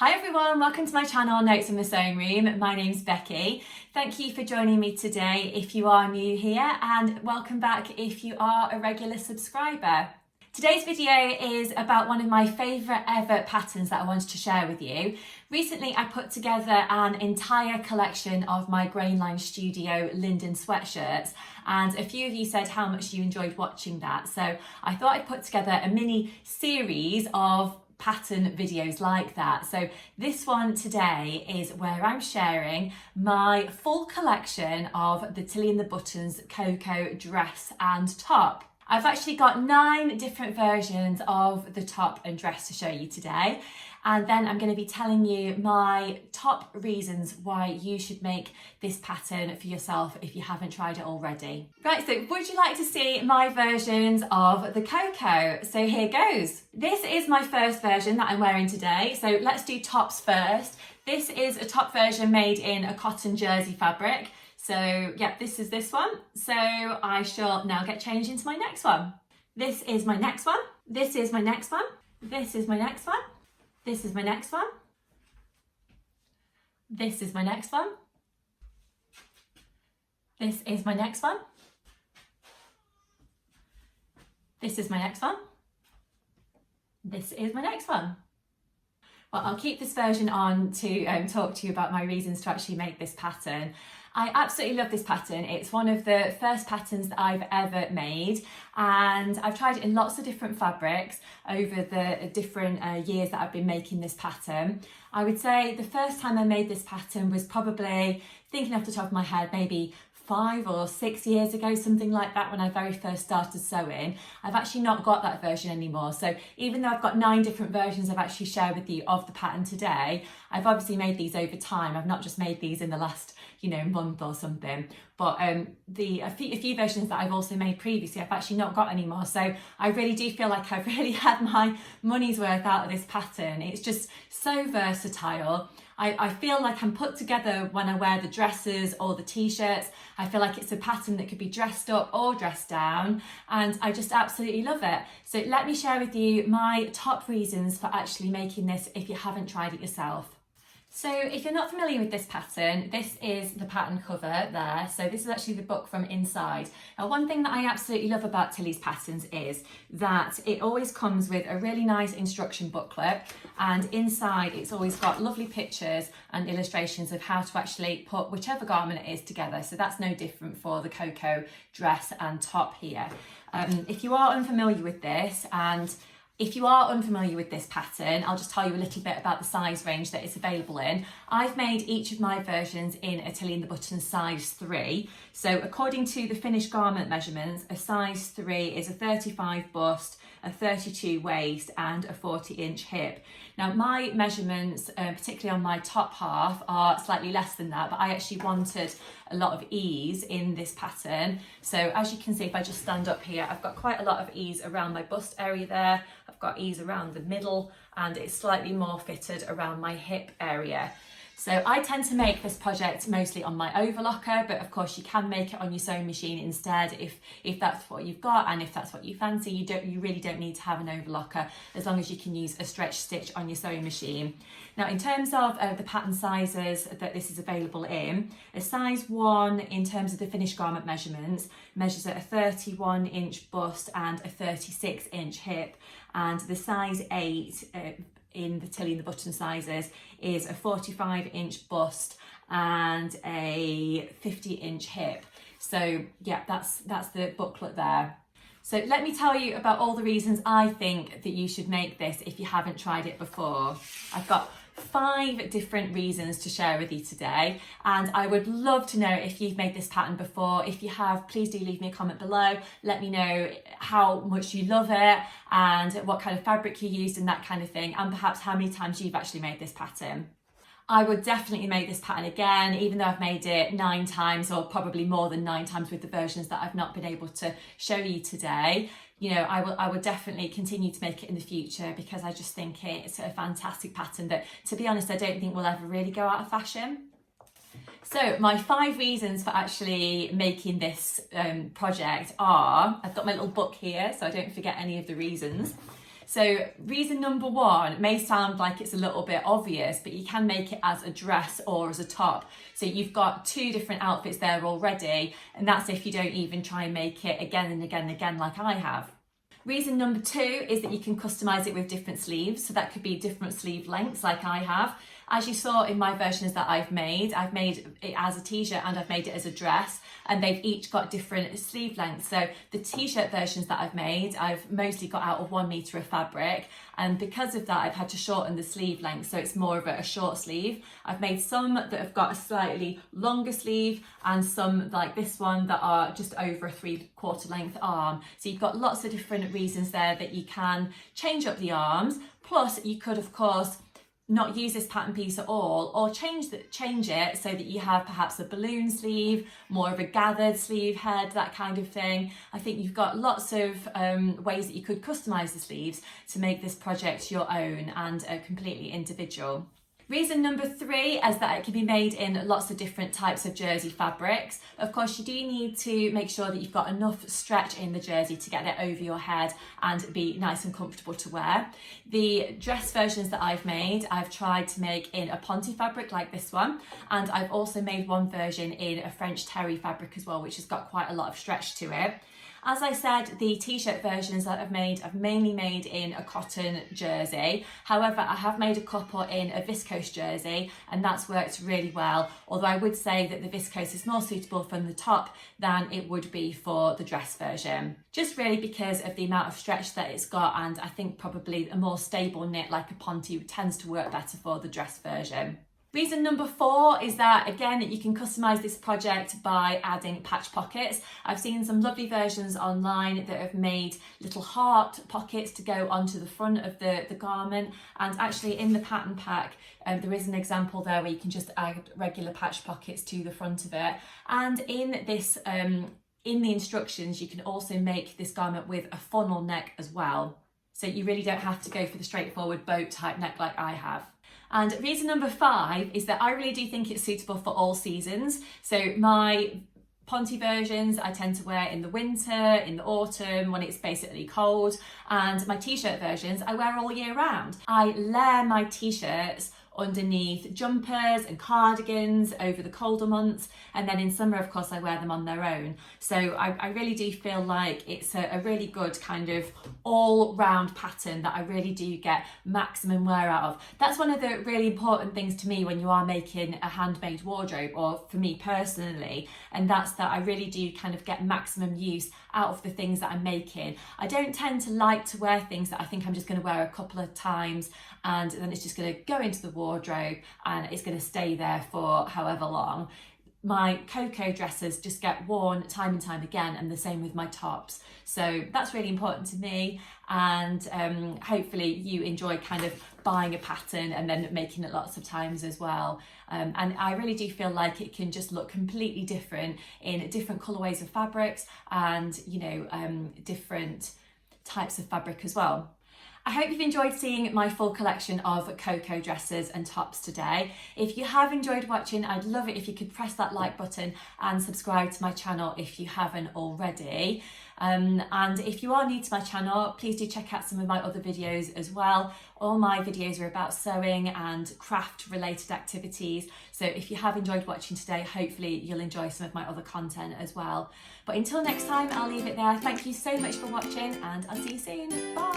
Hi everyone, welcome to my channel Notes in the Sewing Room. My name's Becky. Thank you for joining me today if you are new here, and welcome back if you are a regular subscriber. Today's video is about one of my favourite ever patterns that I wanted to share with you. Recently I put together an entire collection of my Grainline Studio Linden sweatshirts, and a few of you said how much you enjoyed watching that, so I thought I'd put together a mini series of pattern videos like that. So this one today is where I'm sharing my full collection of the Tilly and the Buttons Coco dress and top. I've actually got 9 different versions of the top and dress to show you today, and then I'm going to be telling you my top reasons why you should make this pattern for yourself if you haven't tried it already. Right, so would you like to see my versions of the Coco? So here goes. This is my first version that I'm wearing today, so let's do tops first. This is a top version made in a cotton jersey fabric. So yeah, this is this one. So I shall now get changed into my next one. This is my next one. This is my next one. This is my next one. This is my next one. This is my next one. This is my next one. This is my next one. This is my next one. Well, I'll keep this version on to talk to you about my reasons to actually make this pattern. I absolutely love this pattern. It's one of the first patterns that I've ever made, and I've tried it in lots of different fabrics over the different years that I've been making this pattern. I would say the first time I made this pattern was probably, thinking off the top of my head, maybe 5 or 6 years ago, something like that, when I very first started sewing. I've actually not got that version anymore. So even though I've got 9 different versions I've actually shared with you of the pattern today, I've obviously made these over time. I've not just made these in the last, month or something. But a few versions that I've also made previously, I've actually not got anymore. So I really do feel like I've really had my money's worth out of this pattern. It's just so versatile. I feel like I'm put together when I wear the dresses or the t-shirts. I feel like it's a pattern that could be dressed up or dressed down, and I just absolutely love it. So let me share with you my top reasons for actually making this if you haven't tried it yourself. So if you're not familiar with this pattern, this is the pattern cover there. So this is actually the book from inside. Now, one thing that I absolutely love about Tilly's patterns is that it always comes with a really nice instruction booklet, and inside it's always got lovely pictures and illustrations of how to actually put whichever garment it is together. So that's no different for the Coco dress and top here. If you are unfamiliar with this, and if you are unfamiliar with this pattern, I'll just tell you a little bit about the size range that it's available in. I've made each of my versions in a Tilly and the Buttons size 3. So according to the finished garment measurements, a size 3 is a 35 bust, a 32 waist and a 40-inch hip. Now my measurements, particularly on my top half, are slightly less than that, but I actually wanted a lot of ease in this pattern. So as you can see, if I just stand up here, I've got quite a lot of ease around my bust area there. I've got ease around the middle, and it's slightly more fitted around my hip area. So I tend to make this project mostly on my overlocker, but of course you can make it on your sewing machine instead if that's what you've got, and if that's what you fancy. You really don't need to have an overlocker, as long as you can use a stretch stitch on your sewing machine. Now in terms of the pattern sizes that this is available in, a size 1 in terms of the finished garment measurements measures at a 31-inch bust and a 36-inch hip, and the size 8 in the Tilly and the Button sizes is a 45-inch bust and a 50-inch hip. So yeah, that's the booklet there. So let me tell you about all the reasons I think that you should make this if you haven't tried it before. I've got 5 different reasons to share with you today, and I would love to know if you've made this pattern before. If you have, please do leave me a comment below. Let me know how much you love it and what kind of fabric you used and that kind of thing, and perhaps how many times you've actually made this pattern. I would definitely make this pattern again, even though I've made it 9 times, or probably more than 9 times with the versions that I've not been able to show you today. I will definitely continue to make it in the future, because I just think it's a fantastic pattern that, to be honest, I don't think will ever really go out of fashion. So my 5 reasons for actually making this project are, I've got my little book here so I don't forget any of the reasons. So reason number one may sound like it's a little bit obvious, but you can make it as a dress or as a top. So you've got two different outfits there already, and that's if you don't even try and make it again and again and again like I have. Reason number two is that you can customise it with different sleeves. So that could be different sleeve lengths like I have. As you saw in my versions that I've made it as a t-shirt and I've made it as a dress, and they've each got different sleeve lengths. So the t-shirt versions that I've made, I've mostly got out of 1 metre of fabric, and because of that I've had to shorten the sleeve length, so it's more of a short sleeve. I've made some that have got a slightly longer sleeve and some like this one that are just over a 3/4 length arm. So you've got lots of different reasons there that you can change up the arms. Plus you could of course not use this pattern piece at all, or change it so that you have perhaps a balloon sleeve, more of a gathered sleeve head, that kind of thing. I think you've got lots of ways that you could customise the sleeves to make this project your own and completely individual. Reason number three is that it can be made in lots of different types of jersey fabrics. Of course, you do need to make sure that you've got enough stretch in the jersey to get it over your head and be nice and comfortable to wear. The dress versions that I've made, I've tried to make in a ponte fabric like this one, and I've also made one version in a French terry fabric as well, which has got quite a lot of stretch to it. As I said, the t-shirt versions that I've mainly made in a cotton jersey. However, I have made a couple in a viscose jersey, and that's worked really well. Although I would say that the viscose is more suitable from the top than it would be for the dress version. Just really because of the amount of stretch that it's got, and I think probably a more stable knit like a ponte tends to work better for the dress version. Reason number four is that, again, you can customise this project by adding patch pockets. I've seen some lovely versions online that have made little heart pockets to go onto the front of the garment, and actually in the pattern pack there is an example there where you can just add regular patch pockets to the front of it. And in this in the instructions you can also make this garment with a funnel neck as well, so you really don't have to go for the straightforward boat type neck like I have. And reason number five is that I really do think it's suitable for all seasons. So my ponte versions I tend to wear in the winter, in the autumn when it's basically cold, and my t-shirt versions I wear all year round. I layer my t-shirts underneath jumpers and cardigans over the colder months, and then in summer of course I wear them on their own. So I really do feel like it's a really good kind of all-round pattern that I really do get maximum wear out of. That's one of the really important things to me when you are making a handmade wardrobe, or for me personally, and that's that I really do kind of get maximum use out of the things that I'm making. I don't tend to like to wear things that I think I'm just going to wear a couple of times and then it's just going to go into the wardrobe and it's going to stay there for however long. My Coco dresses just get worn time and time again, and the same with my tops. So that's really important to me, and hopefully you enjoy kind of buying a pattern and then making it lots of times as well. And I really do feel like it can just look completely different in different colourways of fabrics and, you know, different types of fabric as well. I hope you've enjoyed seeing my full collection of Coco dresses and tops today. If you have enjoyed watching, I'd love it if you could press that like button and subscribe to my channel if you haven't already. And if you are new to my channel, please do check out some of my other videos as well. All my videos are about sewing and craft related activities. So if you have enjoyed watching today, hopefully you'll enjoy some of my other content as well. But until next time, I'll leave it there. Thank you so much for watching, and I'll see you soon. Bye.